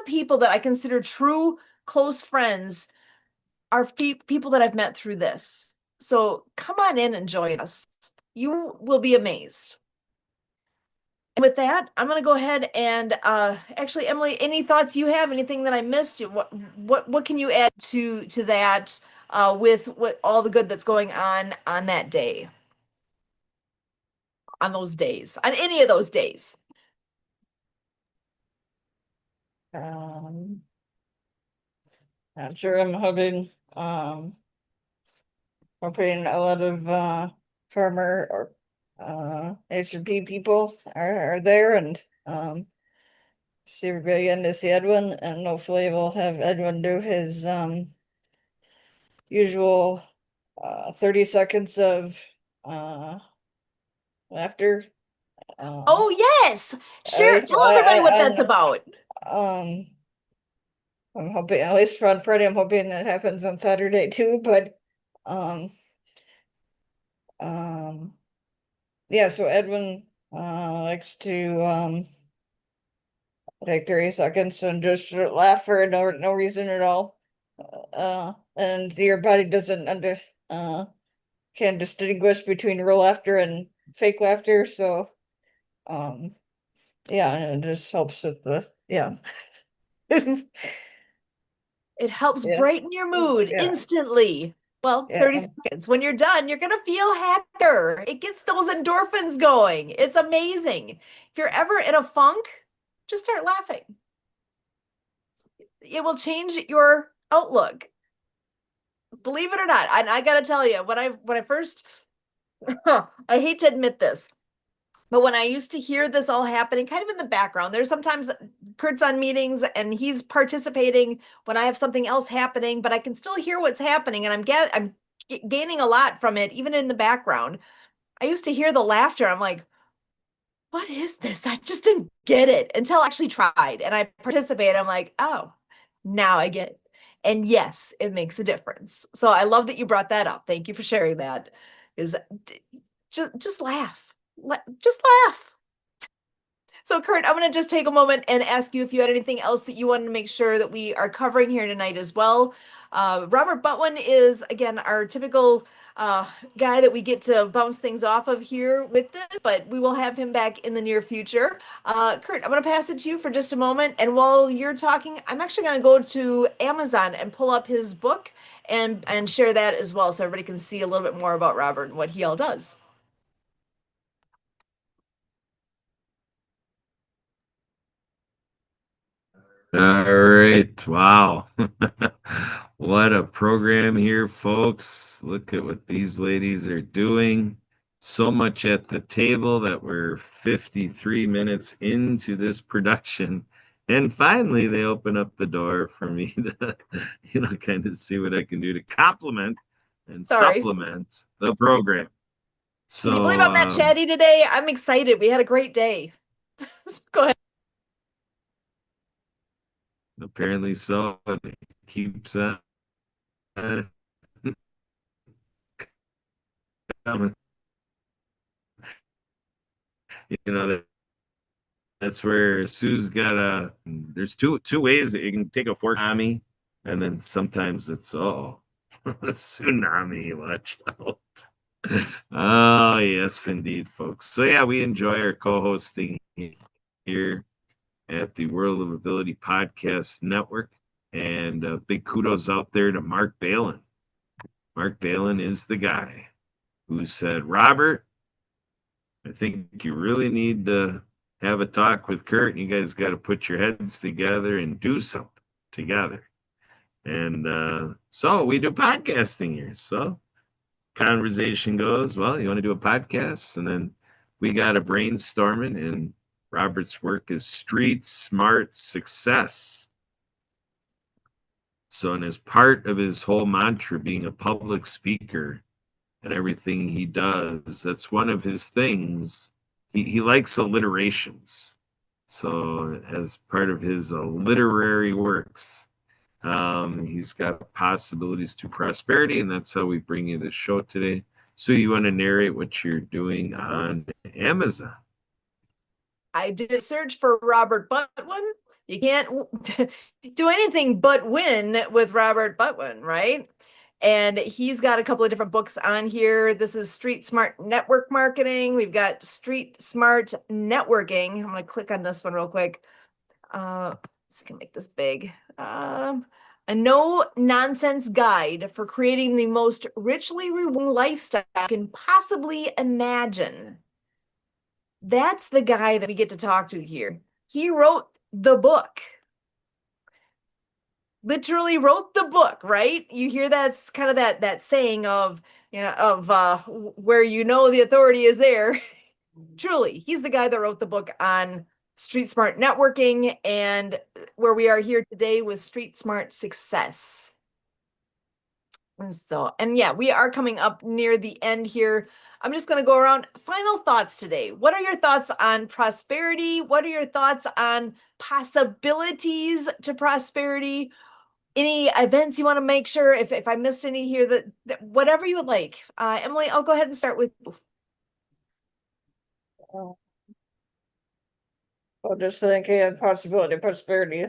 people that I consider true close friends are people that I've met through this. So come on in and join us. You will be amazed. And with that, I'm going to go ahead and actually, Emily, any thoughts you have? Anything that I missed? What can you add to that with what all the good that's going on that day, on those days, on any of those days? Not sure. I'm hoping a lot of farmer or H&P people are there and see everybody again to see Edwin, and hopefully we'll have Edwin do his usual 30 seconds of laughter. Oh yes, share. least Tell everybody what that's I- about. um, I'm hoping, at least for on Friday, I'm hoping that happens on Saturday too, but, um, um, yeah, so Edwin, likes to, take 30 seconds and just laugh for no reason at all. And your body doesn't can distinguish between real laughter and fake laughter, so, yeah, and it just helps with yeah. It helps Yeah. brighten your mood Yeah. instantly. Well, Yeah. 30 seconds. When you're done, you're gonna feel happier. It gets those endorphins going. It's amazing. If you're ever in a funk, just start laughing. It will change your outlook. Believe it or not. And I gotta tell you, when I first I hate to admit this, but when I used to hear this all happening kind of in the background, there's sometimes Kurt's on meetings and he's participating when I have something else happening, but I can still hear what's happening and I'm gaining a lot from it even in the background. I used to hear the laughter. I'm like, what is this? I just didn't get it until I actually tried and I participated. I'm like, oh, now I get it. And yes, it makes a difference. So I love that you brought that up. Thank you for sharing that. Is just laugh. Just laugh. So Kurt, I'm going to just take a moment and ask you if you had anything else that you wanted to make sure that we are covering here tonight as well. Robert Butwin is, again, our typical guy that we get to bounce things off of here with this, but we will have him back in the near future. Kurt, I'm going to pass it to you for just a moment. And while you're talking, I'm actually going to go to Amazon and pull up his book and share that as well so everybody can see a little bit more about Robert and what he all does. All right. Wow. What a program here, folks. Look at what these ladies are doing. So much at the table that we're 53 minutes into this production. And finally, they open up the door for me to, kind of see what I can do to complement and Sorry. supplement the program. Can you believe So, I'm that chatty today? I'm excited. We had a great day. Go ahead. apparently so. It keeps coming. That's where Sue's got there's two ways that you can take a fork tsunami, and then sometimes it's tsunami, watch out. Oh yes, indeed, folks. So yeah, we enjoy our co-hosting here at the World of Ability Podcast Network. And big kudos out there to Mark Balin. Mark Balin is the guy who said, Robert, I think you really need to have a talk with Kurt, and you guys got to put your heads together and do something together. And so we do podcasting here. So conversation goes, well, you want to do a podcast? And then we got a brainstorming, and Robert's work is Street Smart Success. So, and as part of his whole mantra being a public speaker and everything he does, that's one of his things. He likes alliterations. So, as part of his literary works, he's got possibilities to prosperity, and that's how we bring you the show today. So, you want to narrate what you're doing on Amazon? I did a search for Robert Butwin. You can't do anything but win with Robert Butwin, right? And he's got a couple of different books on here. This is Street Smart Network Marketing. We've got Street Smart Networking. I'm going to click on this one real quick. Just gonna make this big. A no-nonsense guide for creating the most richly rewarding lifestyle you can possibly imagine. That's the guy that we get to talk to here. He wrote the book. Literally wrote the book, right? You hear that's kind of that saying of, where the authority is there. Truly, he's the guy that wrote the book on Street Smart Networking and where we are here today with Street Smart Success. And yeah, we are coming up near the end here. I'm just going to go around. Final thoughts today. What are your thoughts on prosperity? What are your thoughts on possibilities to prosperity? Any events you want to make sure, if I missed any here, that whatever you would like. Emily, I'll go ahead and start with you. Well, just thinking of possibility, prosperity.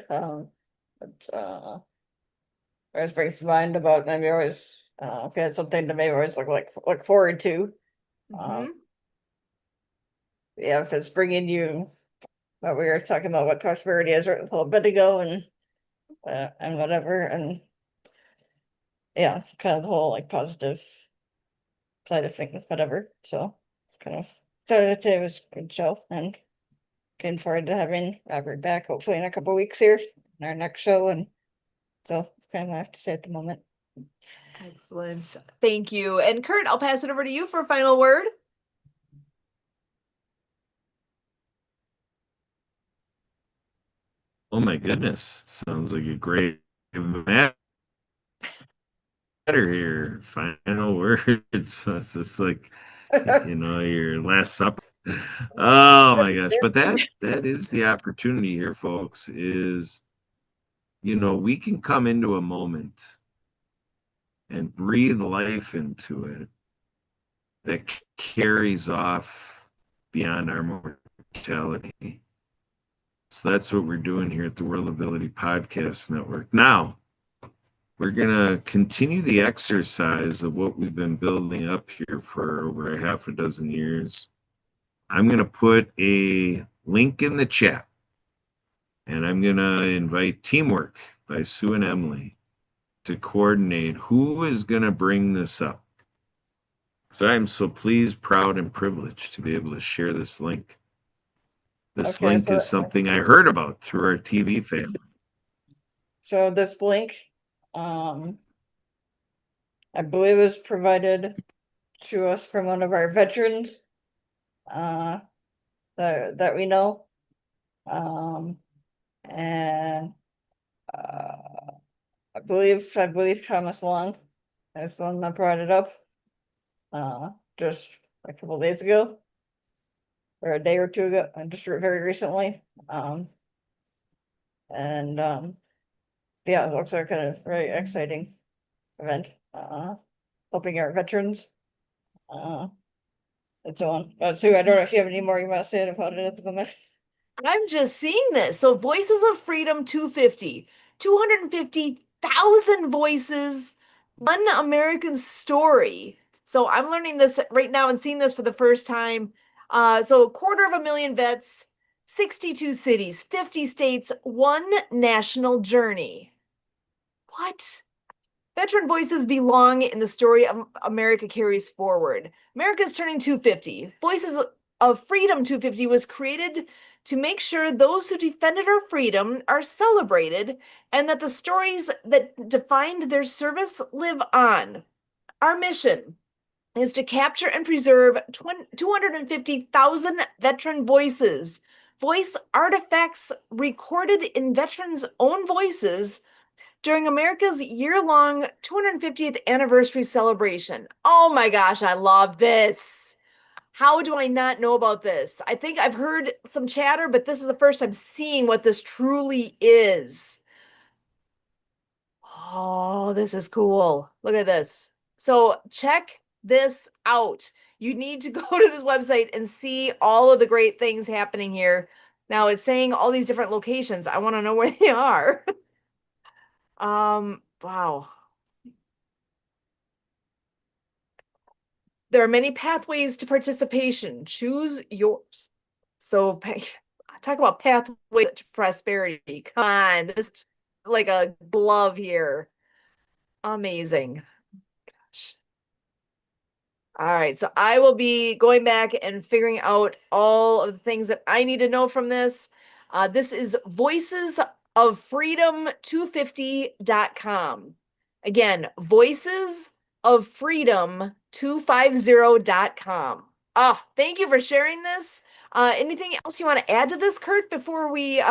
Always brings to mind about maybe always if you had something to maybe always look forward to. Yeah, if it's bringing you what we were talking about, what prosperity is a little bit ago, and whatever, and yeah, it's kind of the whole like positive side of things, whatever. So it's kind of thought it was a good show, and looking forward to having Robert back hopefully in a couple weeks here in our next show, and so it's kind of what I have to say at the moment. Excellent. Thank you. And Kurt, I'll pass it over to you for a final word. Oh my goodness. Sounds like a great matter here. Final words. It's just like, your last supper. Oh my gosh. But that is the opportunity here, folks, is, we can come into a moment and breathe life into it that carries off beyond our mortality. So that's what we're doing here at the World Ability Podcast Network. Now, we're going to continue the exercise of what we've been building up here for over a half a dozen years. I'm going to put a link in the chat, and I'm going to invite Teamwork by Sue and Emily to coordinate who is going to bring this up. So I'm so pleased, proud, and privileged to be able to share this link. This link is something I heard about through our TV family. So this link, I believe, was provided to us from one of our veterans, that we know, and I believe Thomas Long is the one that brought it up, just a couple of days ago, or a day or two ago, just very recently, and yeah, it looks like a very exciting event, helping our veterans, and so on. Sue, I don't know if you have any more you want to say about it at the moment. I'm just seeing this. So Voices of Freedom 250, 250,000 voices, one American story. So I'm learning this right now and seeing this for the first time. So 250,000 vets, 62 cities, 50 states, one national journey. What? Veteran voices belong in the story of America carries forward. America's turning 250. Voices of Freedom 250 was created to make sure those who defended our freedom are celebrated and that the stories that defined their service live on. Our mission is to capture and preserve 250,000 veteran voices, voice artifacts recorded in veterans' own voices during America's year-long 250th anniversary celebration. Oh my gosh, I love this. How do I not know about this? I think I've heard some chatter, but this is the first I'm seeing what this truly is. Oh, this is cool. Look at this. So check this out. You need to go to this website and see all of the great things happening here. Now it's saying all these different locations. I want to know where they are. Wow. There are many pathways to participation. Choose yours. So talk about pathway to prosperity. Come on, this like a glove here. Amazing. Gosh. All right, so I will be going back and figuring out all of the things that I need to know from this. This is voicesoffreedom250.com. Again, voicesoffreedom250.com. Thank you for sharing this. Anything else you want to add to this, Kurt, before we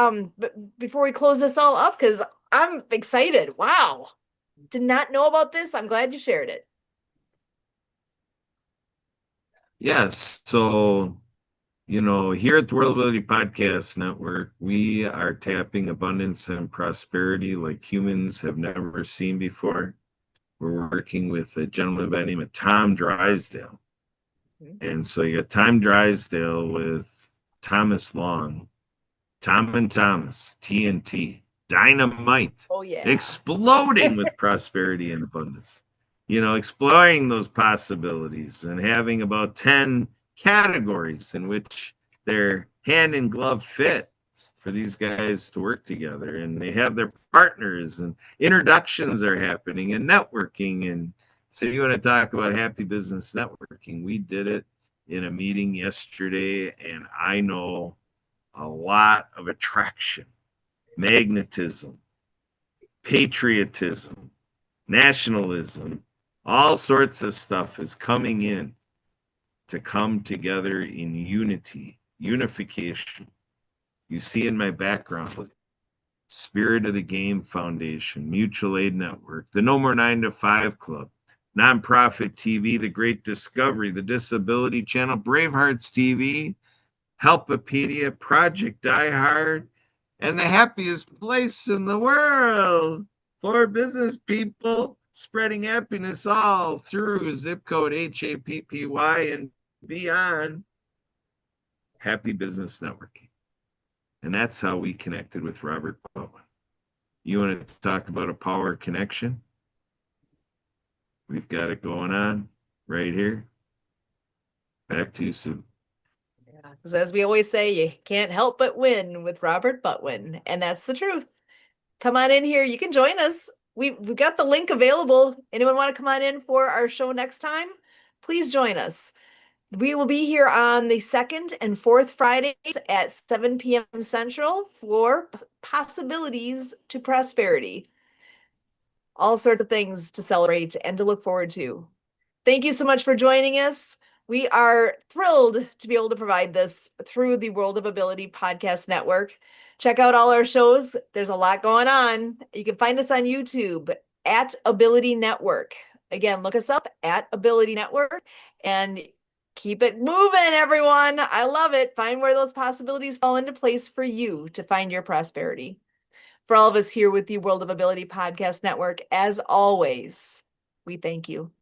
close this all up? Because I'm excited. Wow. did not know about this. I'm glad you shared it. Yes. So, here at the World Ability Podcast Network, we are tapping abundance and prosperity like humans have never seen before. We're working with a gentleman by the name of Tom Drysdale. And so you got Tom Drysdale with Thomas Long, Tom and Thomas, TNT, Dynamite, Oh, yeah. exploding with prosperity and abundance. Exploring those possibilities and having about 10 categories in which they're hand in glove fit for these guys to work together. And they have their partners and introductions are happening and networking. And so you want to talk about happy business networking. We did it in a meeting yesterday, and I know a lot of attraction, magnetism, patriotism, nationalism, all sorts of stuff is coming in to come together in unity, unification. You see in my background, Spirit of the Game Foundation, Mutual Aid Network, the No More 9 to 5 Club, Nonprofit TV, The Great Discovery, the Disability Channel, Bravehearts TV, Helpopedia, Project Die Hard, and the happiest place in the world for business people, spreading happiness all through zip code HAPPY and beyond. Happy Business Networking. And that's how we connected with Robert Butwin. You want to talk about a power connection? We've got it going on right here. Back to you, Sue. Because as we always say, you can't help but win with Robert Butwin. And that's the truth. Come on in here. You can join us. We've got the link available. Anyone want to come on in for our show next time? Please join us. We will be here on the second and fourth Fridays at 7 p.m. Central for Possibilities to Prosperity. All sorts of things to celebrate and to look forward to. Thank you so much for joining us. We are thrilled to be able to provide this through the World of Ability Podcast Network. Check out all our shows. There's a lot going on. You can find us on YouTube at Ability Network. Again, look us up at Ability Network and keep it moving, everyone. I love it. Find where those possibilities fall into place for you to find your prosperity. For all of us here with the World of Ability Podcast Network, as always, we thank you.